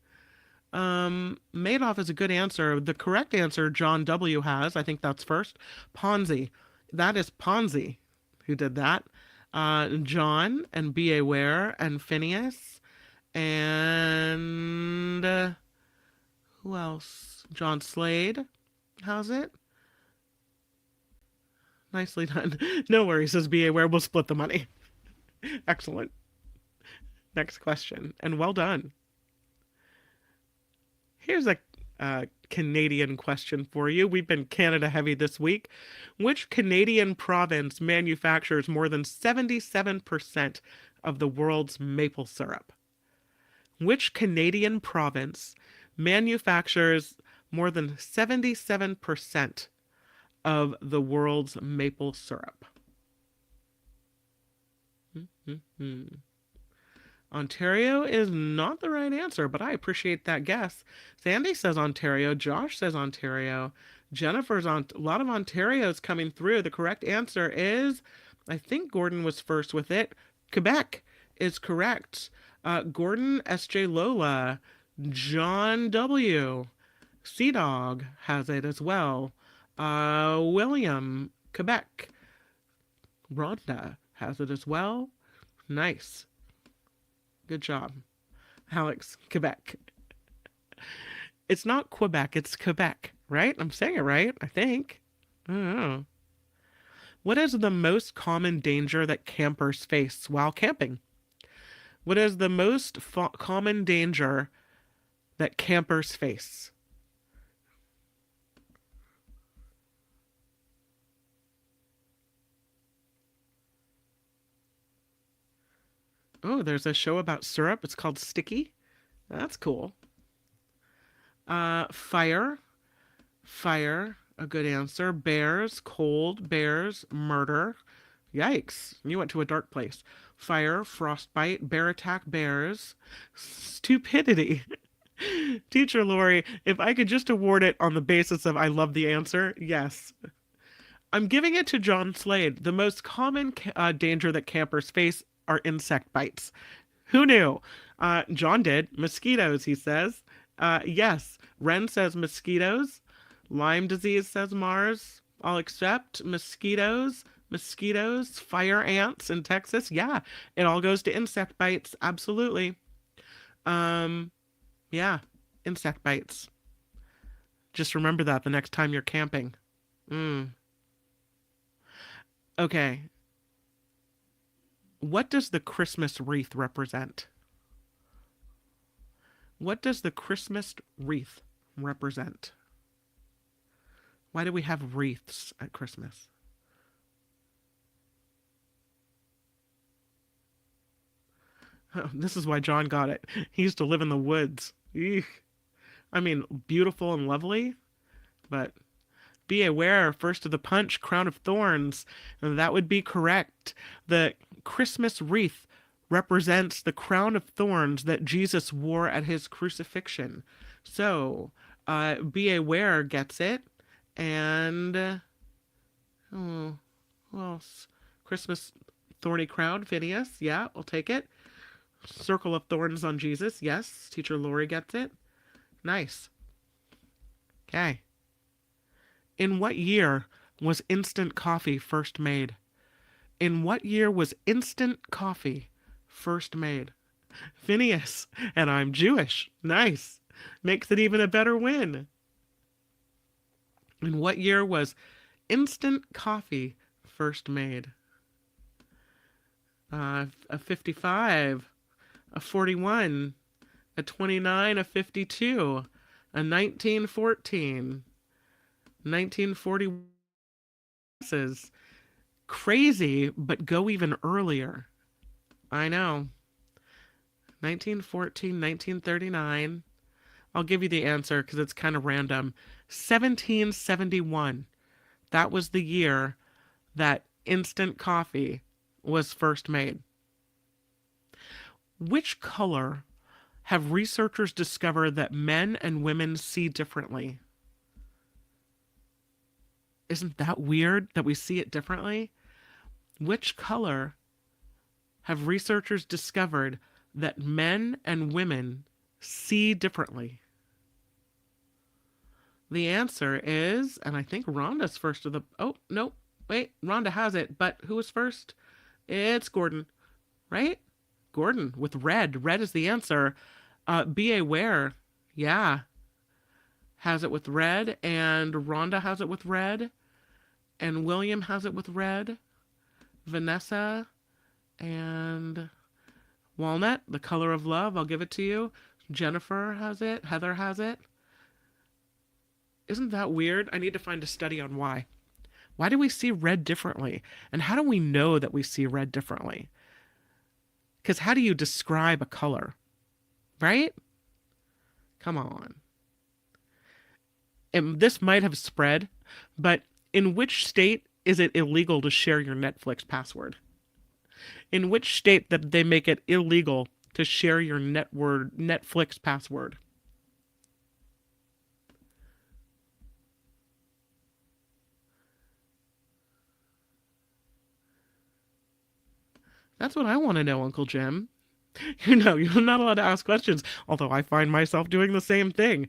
Madoff is a good answer. The correct answer John W. has, I think that's first, Ponzi. That is Ponzi who did that. John and B.A. Ware and Phineas and who else? John Slade has it. Nicely done. No worries, says B.A. Ware. We'll split the money. Excellent. Next question, and well done. Here's a Canadian question for you. We've been Canada heavy this week. Which Canadian province manufactures more than 77% of the world's maple syrup? Which Canadian province manufactures more than 77% of the world's maple syrup? Ontario is not the right answer, but I appreciate that guess. Sandy says Ontario. Josh says Ontario. Jennifer's on a lot of Ontario's coming through. The correct answer is, I think Gordon was first with it. Quebec is correct. Gordon, S.J. Lola, John W. Sea Dog has it as well. William, Quebec. Rhonda has it as well. Nice. Good job. Alex, Quebec. It's not Quebec, it's Quebec, right? I'm saying it right, I think. I don't know. What is the most common danger that campers face while camping? What is the most common danger that campers face? Oh, there's a show about syrup. It's called Sticky. That's cool. Fire. Fire. A good answer. Bears. Cold. Bears. Murder. Yikes. You went to a dark place. Fire. Frostbite. Bear attack. Bears. Stupidity. Teacher Lori, if I could just award it on the basis of I love the answer, yes. I'm giving it to John Slade. The most common danger that campers face are insect bites. Who knew? John did. Mosquitoes, he says. Yes. Ren says mosquitoes. Lyme disease, says Mars. I'll accept. Mosquitoes. Mosquitoes. Fire ants in Texas. Yeah. It all goes to insect bites. Absolutely. Yeah. Insect bites. Just remember that the next time you're camping. Okay. What does the Christmas wreath represent? What does the Christmas wreath represent? Why do we have wreaths at Christmas? Oh, this is why John got it. He used to live in the woods. Eek. I mean, beautiful and lovely, but be aware, first to the punch, crown of thorns. And that would be correct. The Christmas wreath represents the crown of thorns that Jesus wore at his crucifixion. So, be aware gets it. And, who else? Christmas thorny crown, Phineas. Yeah, I'll take it. Circle of thorns on Jesus. Yes, Teacher Lori gets it. Nice. Okay. In what year was instant coffee first made? In what year was instant coffee first made? Phineas, and I'm Jewish. Nice. Makes it even a better win. In what year was instant coffee first made? A 55, a 41, a 29, a 52, a 1914, 1940. This is crazy, but go even earlier. I know. 1914, 1939. I'll give you the answer because it's kind of random. 1771. That was the year that instant coffee was first made. Which color have researchers discovered that men and women see differently? Isn't that weird that we see it differently? Which color have researchers discovered that men and women see differently? The answer is, and I think Rhonda's first of the, oh, no, wait, Rhonda has it, but who was first? It's Gordon, right? Gordon with red. Red is the answer. Be aware, yeah, has it with red, and Rhonda has it with red, and William has it with red, Vanessa, and Walnut, the color of love, I'll give it to you. Jennifer has it, Heather has it. Isn't that weird? I need to find a study on why. Why do we see red differently? And how do we know that we see red differently? Because how do you describe a color? Right? Come on. And this might have spread, but in which state is it illegal to share your Netflix password? In which state did they make it illegal to share your Netflix password? That's what I want to know, Uncle Jim. You know, you're not allowed to ask questions, although I find myself doing the same thing.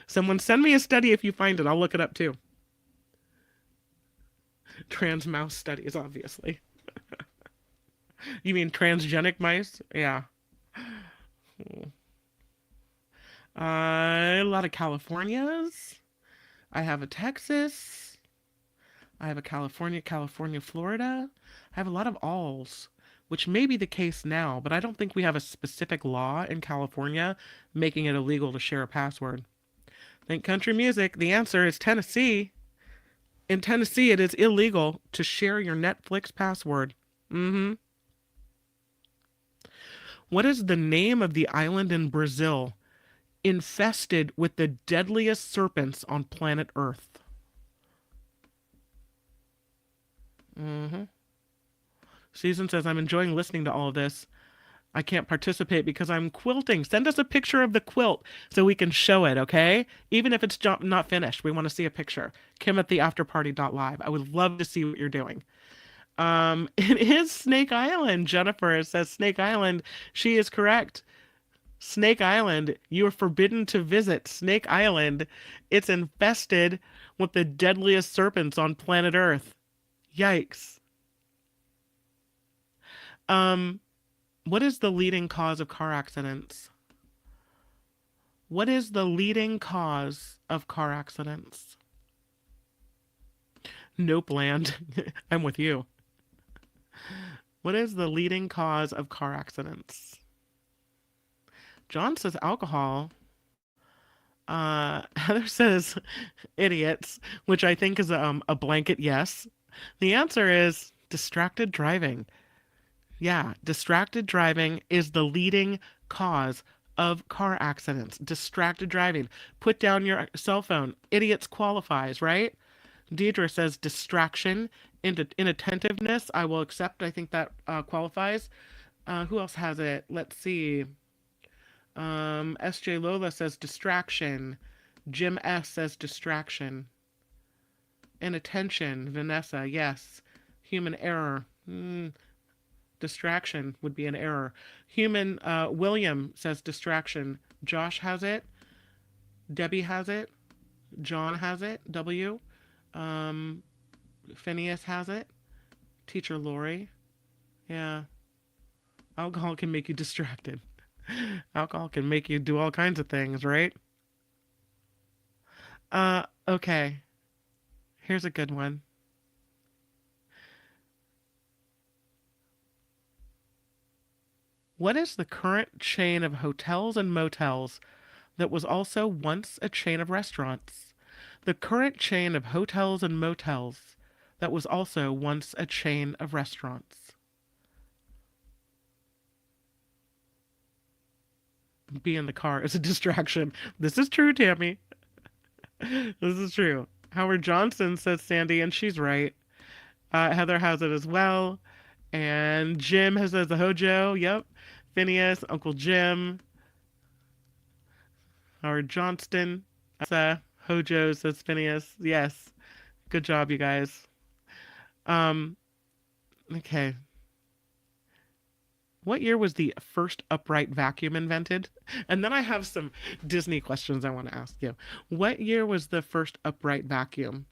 Someone send me a study if you find it. I'll look it up too. Trans mouse studies, obviously. You mean transgenic mice? Yeah. A lot of Californias. I have a Texas. I have a California, Florida. I have a lot of alls, which may be the case now, but I don't think we have a specific law in California making it illegal to share a password. Think country music. The answer is Tennessee. In Tennessee, it is illegal to share your Netflix password. What is the name of the island in Brazil infested with the deadliest serpents on planet Earth? Susan says, I'm enjoying listening to all of this. I can't participate because I'm quilting. Send us a picture of the quilt so we can show it, okay? Even if it's not finished, we want to see a picture. Kim at theafterparty.live. I would love to see what you're doing. It is Snake Island. Jennifer says Snake Island. She is correct. Snake Island. You are forbidden to visit Snake Island. It's infested with the deadliest serpents on planet Earth. Yikes. What is the leading cause of car accidents? What is the leading cause of car accidents? Nope, land. I'm with you. What is the leading cause of car accidents? John says alcohol. Heather says idiots, which I think is a blanket yes. The answer is distracted driving. Yeah, distracted driving is the leading cause of car accidents. Distracted driving. Put down your cell phone. Idiots qualifies, right? Deidre says distraction, inattentiveness. I will accept. I think that qualifies. Who else has it? Let's see. SJ Lola says distraction. Jim S says distraction. Inattention. Vanessa, yes. Human error. Distraction would be an error. Human, William says distraction. Josh has it. Debbie has it. John has it. W. Phineas has it. Teacher Lori. Yeah. Alcohol can make you distracted. Alcohol can make you do all kinds of things, right? Okay. Here's a good one. What is the current chain of hotels and motels that was also once a chain of restaurants? The current chain of hotels and motels that was also once a chain of restaurants. Be in the car is a distraction. This is true, Tammy. This is true. Howard Johnson says Sandy, and she's right. Heather has it as well. And Jim has says the Hojo. Yep. Phineas, Uncle Jim, Howard Johnston. Hojo says Phineas. Yes. Good job, you guys. Okay. What year was the first upright vacuum invented? And then I have some Disney questions I want to ask you. What year was the first upright vacuum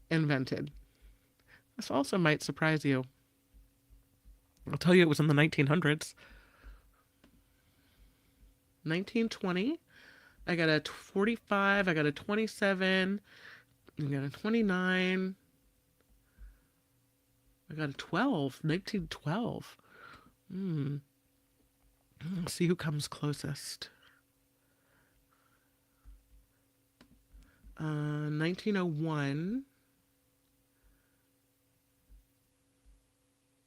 invented? This also might surprise you. I'll tell you it was in the 1900s. 1920. I got a 45. I got a 27. I got a 29. I got a 12. 1912. Let's see who comes closest. 1901.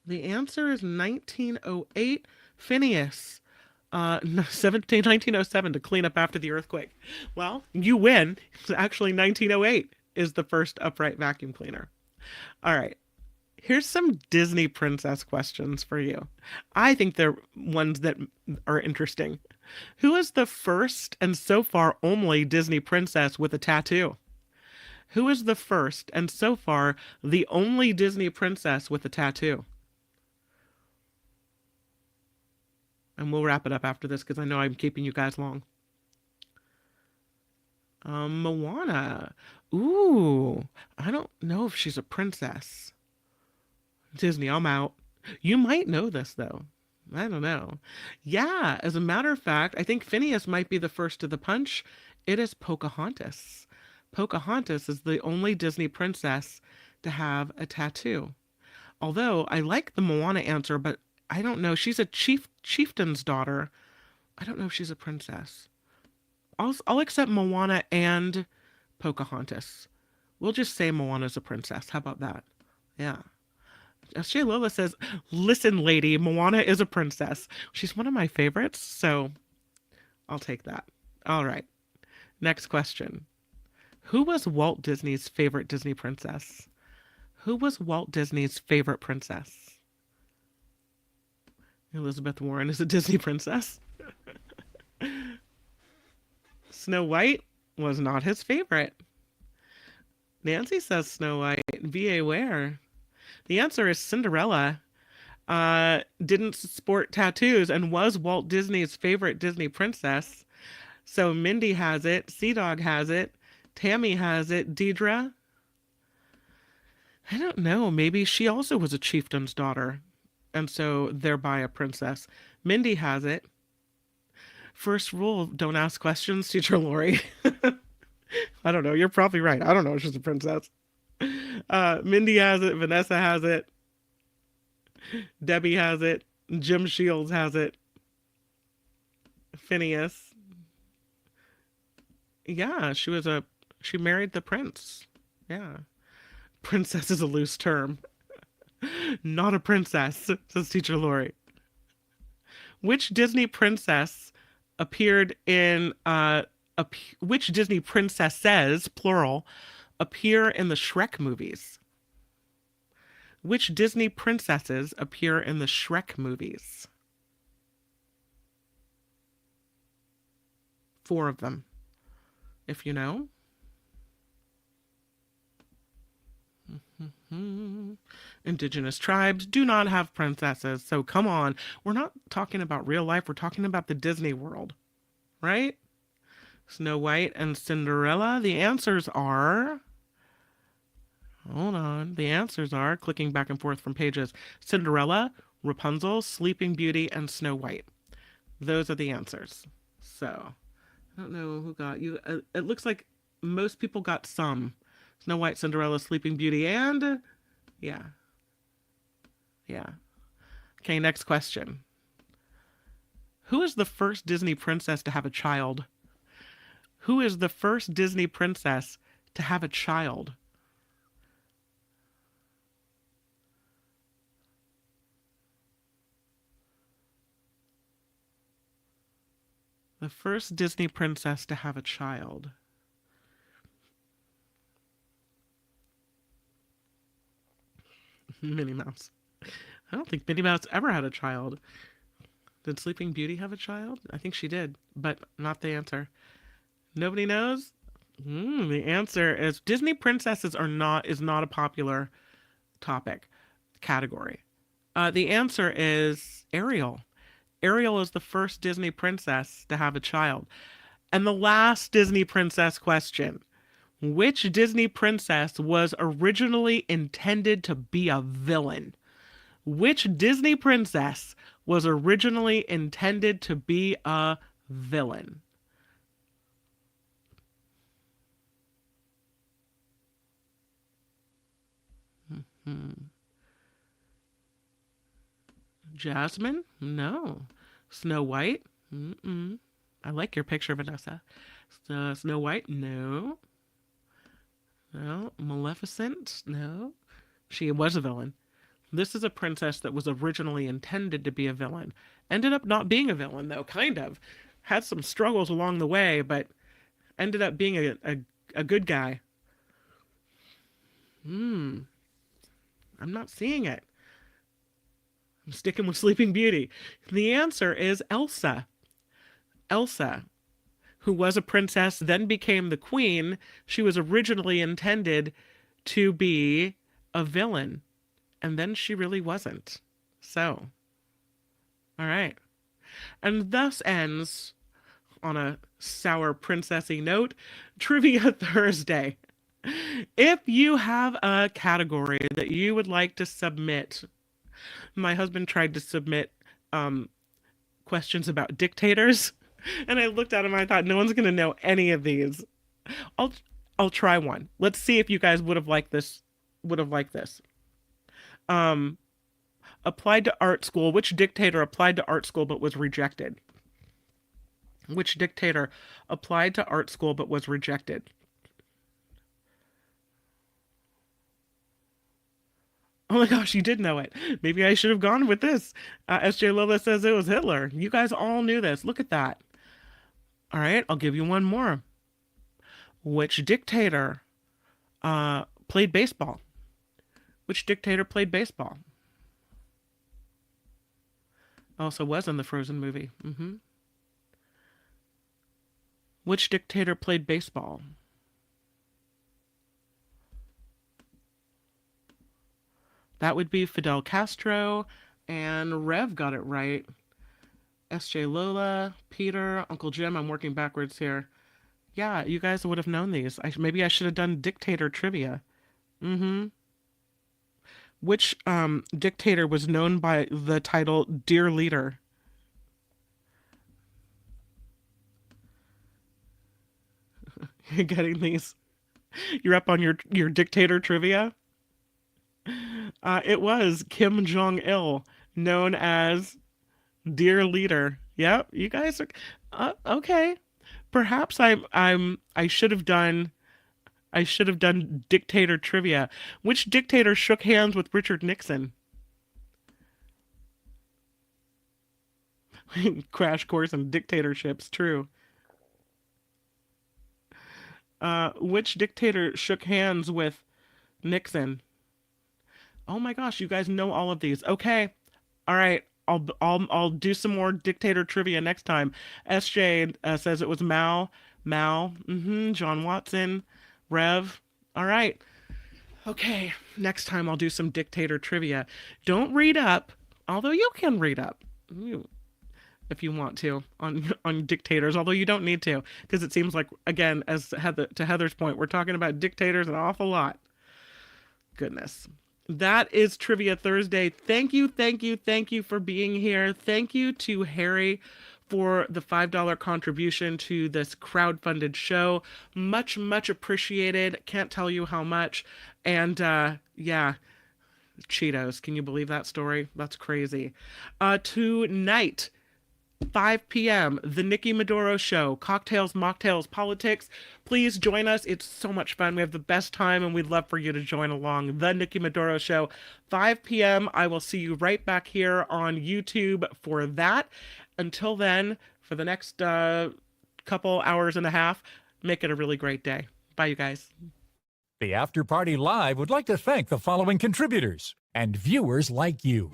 The answer is 1908. Phineas. 1907 to clean up after the earthquake. Well, you win. Actually, 1908 is the first upright vacuum cleaner. All right. Here's some Disney princess questions for you. I think they're ones that are interesting. Who is the first and so far only Disney princess with a tattoo? Who is the first and so far the only Disney princess with a tattoo? And we'll wrap it up after this because I know I'm keeping you guys long. Moana. Ooh, I don't know if she's a princess. Disney, I'm out. You might know this, though. I don't know. Yeah, as a matter of fact, I think Phineas might be the first to the punch. It is Pocahontas. Pocahontas is the only Disney princess to have a tattoo. Although I like the Moana answer, but I don't know. She's a chieftain's daughter. I don't know if she's a princess. I'll accept Moana and Pocahontas. We'll just say Moana's a princess. How about that? Yeah. Shay Lola says, listen, lady, Moana is a princess. She's one of my favorites, so I'll take that. All right. Next question. Who was Walt Disney's favorite Disney princess? Who was Walt Disney's favorite princess? Elizabeth Warren is a Disney princess. Snow White was not his favorite. Nancy says Snow White. B.A. Ware. The answer is Cinderella. Didn't sport tattoos and was Walt Disney's favorite Disney princess. So Mindy has it. Sea Dog has it. Tammy has it. Deidre? I don't know. Maybe she also was a chieftain's daughter. And so thereby a princess. Mindy has it. First rule, don't ask questions, Teacher Lori. I don't know. You're probably right. I don't know if she's a princess. Mindy has it. Vanessa has it. Debbie has it. Jim Shields has it. Phineas. Yeah, she married the prince. Yeah. Princess is a loose term. Not a princess, says Teacher Lori. Which Disney princess appeared in, which Disney princesses, plural, appear in the Shrek movies? Which Disney princesses appear in the Shrek movies? 4 of them, if you know. Indigenous tribes do not have princesses, so come on. We're not talking about real life. We're talking about the Disney world, right? Snow White and Cinderella. The answers are... Hold on. The answers are, clicking back and forth from pages, Cinderella, Rapunzel, Sleeping Beauty, and Snow White. Those are the answers. So, I don't know who got you. It looks like most people got some. Snow White, Cinderella, Sleeping Beauty, and yeah. Okay, next question. Who is the first Disney princess to have a child? Who is the first Disney princess to have a child? The first Disney princess to have a child. Minnie Mouse. I don't think Minnie Mouse ever had a child. Did Sleeping Beauty have a child? I think she did, but not the answer. Nobody knows? The answer is Disney princesses is not a popular category. The answer is Ariel. Ariel is the first Disney princess to have a child. And the last Disney princess question. Which Disney princess was originally intended to be a villain? Which Disney princess was originally intended to be a villain? Jasmine? No. Snow White? I like your picture, Vanessa. Snow White? No. No. Maleficent? No. She was a villain. This is a princess that was originally intended to be a villain. Ended up not being a villain, though, kind of. Had some struggles along the way, but ended up being a good guy. I'm not seeing it. I'm sticking with Sleeping Beauty. The answer is Elsa. Elsa, who was a princess, then became the queen. She was originally intended to be a villain, and then she really wasn't. So, all right. And thus ends, on a sour princessy note, Trivia Thursday. If you have a category that you would like to submit, my husband tried to submit questions about dictators, and I looked at him and I thought, no one's going to know any of these. I'll try one. Let's see if you guys would have liked this. Applied to art school. Which dictator applied to art school but was rejected? Which dictator applied to art school but was rejected? Oh my gosh, you did know it. Maybe I should have gone with this. SJ Lola says it was Hitler. You guys all knew this. Look at that. All right, I'll give you one more. Which dictator played baseball? Which dictator played baseball? Also was in the Frozen movie. Which dictator played baseball? That would be Fidel Castro, and Rev got it right. SJ Lola, Peter, Uncle Jim, I'm working backwards here. Yeah, you guys would have known these. Maybe I should have done dictator trivia. Which dictator was known by the title Dear Leader? You're getting these. You're up on your dictator trivia? It was Kim Jong-il, known as Dear Leader. Yep, you guys are okay. Perhaps I should have done dictator trivia. Which dictator shook hands with Richard Nixon? Crash course in dictatorships, true. Which dictator shook hands with Nixon? Oh my gosh, you guys know all of these. Okay. All right. I'll do some more dictator trivia next time. SJ says it was Mao. John Watson. Rev. All right. Okay. Next time I'll do some dictator trivia. Don't read up, although you can read up if you want to on dictators, although you don't need to, because it seems like, again, to Heather's point, we're talking about dictators an awful lot. Goodness. That is Trivia Thursday. Thank you for being here. Thank you to Harry for the $5 contribution to this crowdfunded show. Much, much appreciated. Can't tell you how much. And yeah, Cheetos. Can you believe that story? That's crazy. Tonight, 5 p.m., The Nikki Maduro Show, cocktails, mocktails, politics. Please join us. It's so much fun. We have the best time, and we'd love for you to join along. The Nikki Maduro Show, 5 p.m. I will see you right back here on YouTube for that. Until then, for the next couple hours and a half, make it a really great day. Bye, you guys. The After Party Live would like to thank the following contributors and viewers like you.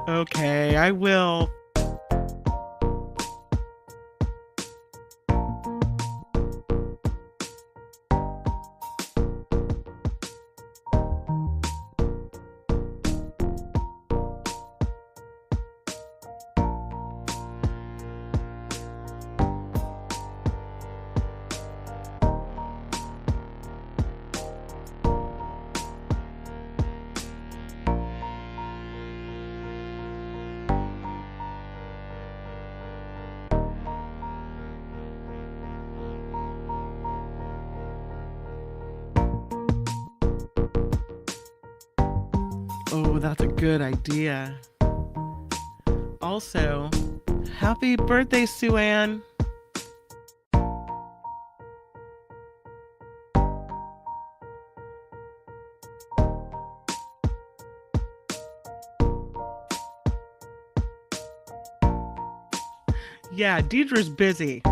Okay, I will. Oh, that's a good idea. Also, happy birthday, Sue Ann. Yeah, Deidre's busy.